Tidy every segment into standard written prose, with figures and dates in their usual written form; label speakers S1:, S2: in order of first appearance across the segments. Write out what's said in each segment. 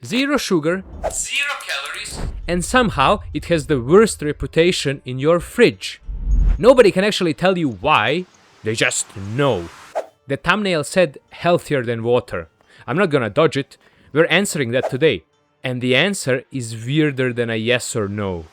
S1: Zero sugar, zero calories, and somehow it has the worst reputation in your fridge. Nobody can actually tell you why, they just know. The thumbnail said healthier than water. I'm not gonna dodge it, we're answering that today. And the answer is weirder than a yes or no.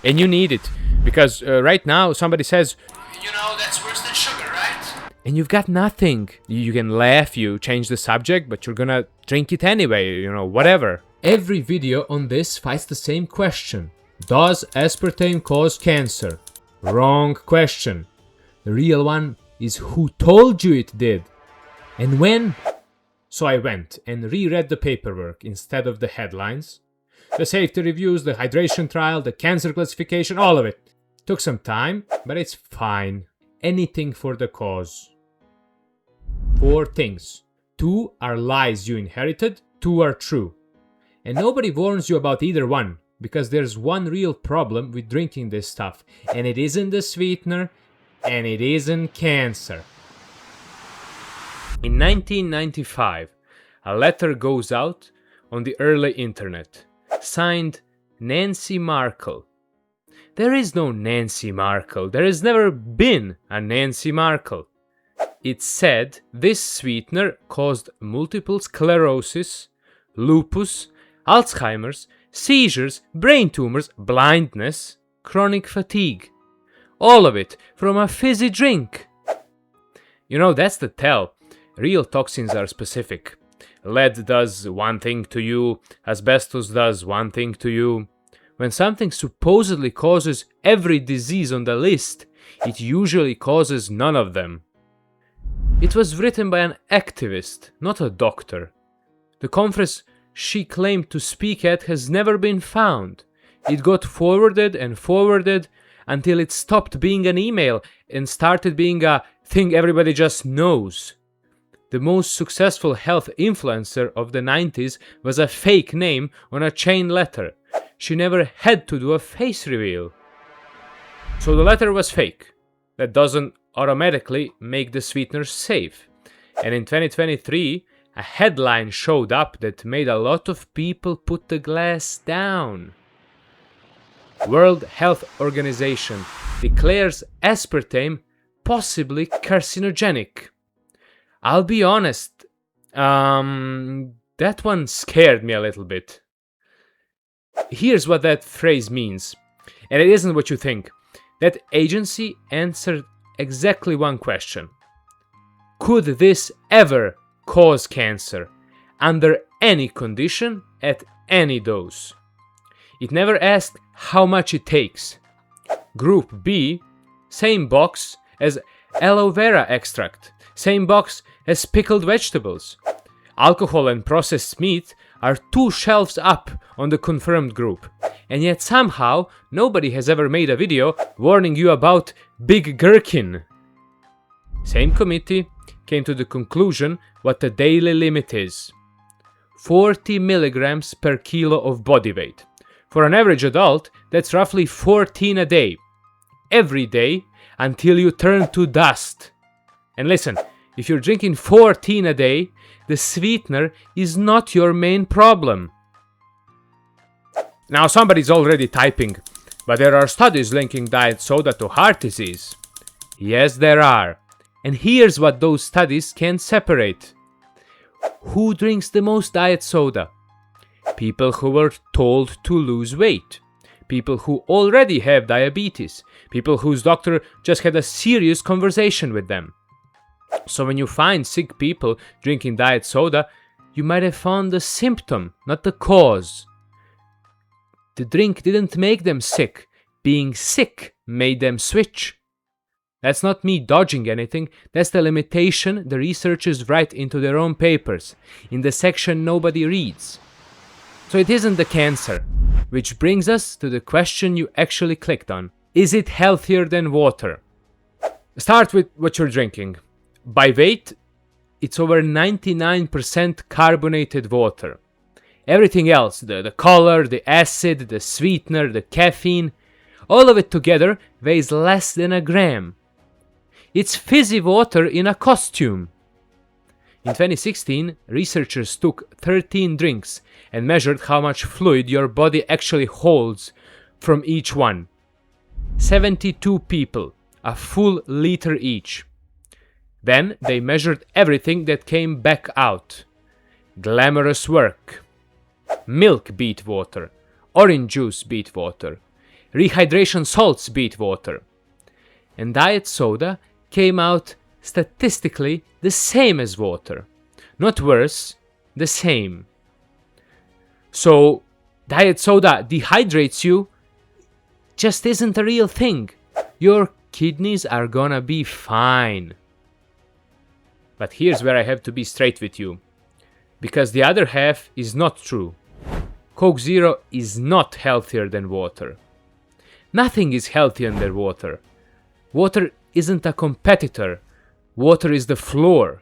S1: And you need it, because right now somebody says, you know, that's worse than sugar, right? And you've got nothing. You can laugh, you change the subject, but you're gonna drink it anyway, you know, whatever. Every video on this fights the same question. Does aspartame cause cancer? Wrong question. The real one is who told you it did? And when? So I went and reread the paperwork instead of the headlines. The safety reviews, the hydration trial, the cancer classification, all of it. Took some time, but it's fine. Anything for the cause. 4 things. 2 are lies you inherited, 2 are true. And nobody warns you about either one, because there's one real problem with drinking this stuff, and it isn't the sweetener, and it isn't cancer. In 1995, a letter goes out on the early internet, signed Nancy Markle. There is no Nancy Markle. There has never been a Nancy Markle. It said this sweetener caused multiple sclerosis, lupus, Alzheimer's, seizures, brain tumors, blindness, chronic fatigue. All of it from a fizzy drink. You know, that's the tell. Real toxins are specific. Lead does one thing to you, asbestos does one thing to you. When something supposedly causes every disease on the list, it usually causes none of them. It was written by an activist, not a doctor. The conference she claimed to speak at has never been found. It got forwarded and forwarded until it stopped being an email and started being a thing everybody just knows. The most successful health influencer of the 90s was a fake name on a chain letter. She never had to do a face reveal. So the letter was fake. That doesn't automatically make the sweetener safe. And in 2023, a headline showed up that made a lot of people put the glass down. World Health Organization declares aspartame possibly carcinogenic. I'll be honest, that one scared me a little bit. Here's what that phrase means, and it isn't what you think. That agency answered exactly one question. Could this ever cause cancer, under any condition, at any dose? It never asked how much it takes. Group B, same box as aloe vera extract, same box as pickled vegetables. Alcohol and processed meat are 2 shelves up on the confirmed group, and yet somehow nobody has ever made a video warning you about big gherkin. Same committee came to the conclusion what the daily limit is. 40 milligrams per kilo of body weight. For an average adult, that's roughly 14 a day. Every day until you turn to dust. And listen, if you're drinking 14 a day, the sweetener is not your main problem. Now somebody's already typing, but there are studies linking diet soda to heart disease. Yes, there are. And here's what those studies can separate. Who drinks the most diet soda? People who were told to lose weight. People who already have diabetes. People whose doctor just had a serious conversation with them. So when you find sick people drinking diet soda, you might have found the symptom, not the cause. The drink didn't make them sick. Being sick made them switch. That's not me dodging anything, that's the limitation the researchers write into their own papers, in the section nobody reads. So it isn't the cancer, which brings us to the question you actually clicked on. Is it healthier than water? Start with what you're drinking. By weight, it's over 99% carbonated water. Everything else, the color, the acid, the sweetener, the caffeine, all of it together weighs less than a gram. It's fizzy water in a costume. In 2016, researchers took 13 drinks and measured how much fluid your body actually holds from each one. 72 people, a full liter each. Then they measured everything that came back out. Glamorous work. Milk beat water. Orange juice beat water. Rehydration salts beat water. And diet soda came out statistically the same as water. Not worse, the same. So, diet soda dehydrates you just isn't a real thing. Your kidneys are gonna be fine. But here's where I have to be straight with you. Because the other half is not true. Coke Zero is not healthier than water. Nothing is healthier than water. Water isn't a competitor. Water is the floor.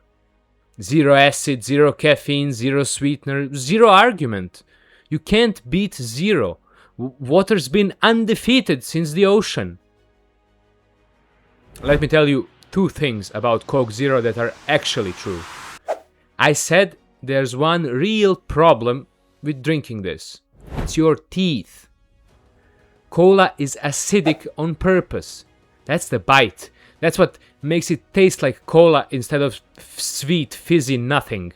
S1: Zero acid, zero caffeine, zero sweetener, zero argument. You can't beat zero. Water's been undefeated since the ocean. Let me tell you 2 things about Coke Zero that are actually true. I said there's one real problem with drinking this. It's your teeth. Cola is acidic on purpose. That's the bite. That's what makes it taste like cola instead of sweet, fizzy nothing.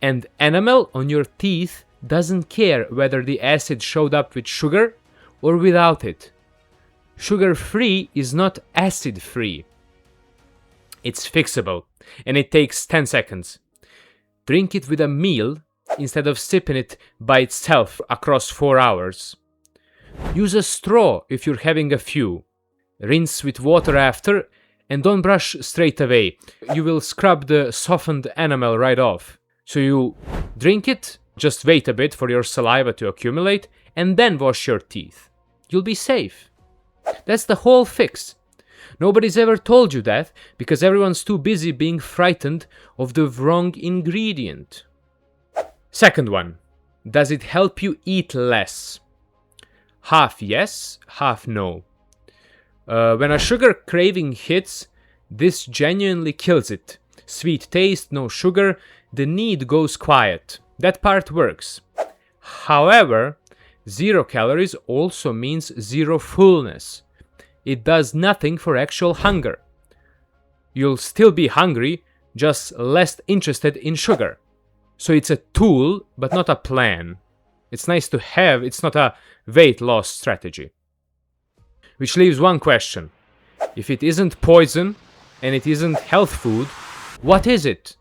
S1: And enamel on your teeth doesn't care whether the acid showed up with sugar or without it. Sugar-free is not acid-free. It's fixable, and it takes 10 seconds. Drink it with a meal instead of sipping it by itself across 4 hours. Use a straw if you're having a few. Rinse with water after, and don't brush straight away. You will scrub the softened enamel right off. So you drink it, just wait a bit for your saliva to accumulate, and then wash your teeth. You'll be safe. That's the whole fix. Nobody's ever told you that because everyone's too busy being frightened of the wrong ingredient. Second one, does it help you eat less? Half yes, half no. When a sugar craving hits, this genuinely kills it. Sweet taste, no sugar, the need goes quiet. That part works. However, 0 calories also means 0 fullness. It does nothing for actual hunger. You'll still be hungry, just less interested in sugar. So it's a tool, but not a plan. It's nice to have, it's not a weight loss strategy. Which leaves one question. If it isn't poison, and it isn't health food, what is it?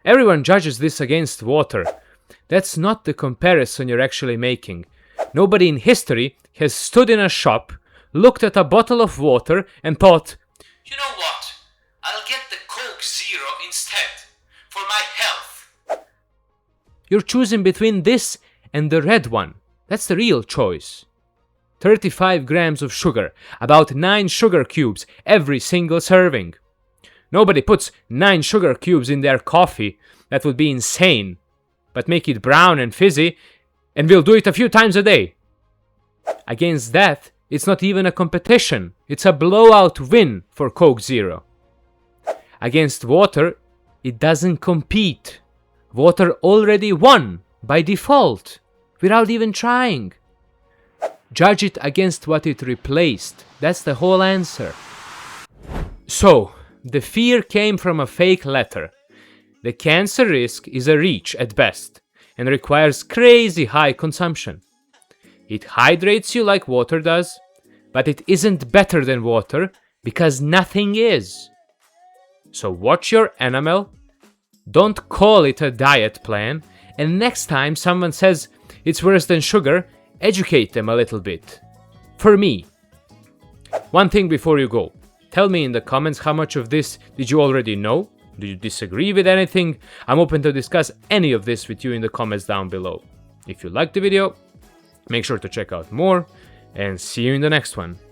S1: Everyone judges this against water. That's not the comparison you're actually making. Nobody in history has stood in a shop, looked at a bottle of water, and thought, you know what? I'll get the Coke Zero instead, for my health. You're choosing between this and the red one. That's the real choice. 35 grams of sugar, about 9 sugar cubes every single serving. Nobody puts 9 sugar cubes in their coffee. That would be insane. But make it brown and fizzy, and we'll do it a few times a day. Against that, it's not even a competition. It's a blowout win for Coke Zero. Against water, it doesn't compete. Water already won by default, without even trying. Judge it against what it replaced. That's the whole answer. So, the fear came from a fake letter. The cancer risk is a reach at best and requires crazy high consumption. It hydrates you like water does, but it isn't better than water because nothing is. So watch your enamel, don't call it a diet plan, and next time someone says it's worse than sugar, educate them a little bit. For me. One thing before you go. Tell me in the comments how much of this did you already know? Do you disagree with anything? I'm open to discuss any of this with you in the comments down below. If you liked the video, make sure to check out more, and see you in the next one.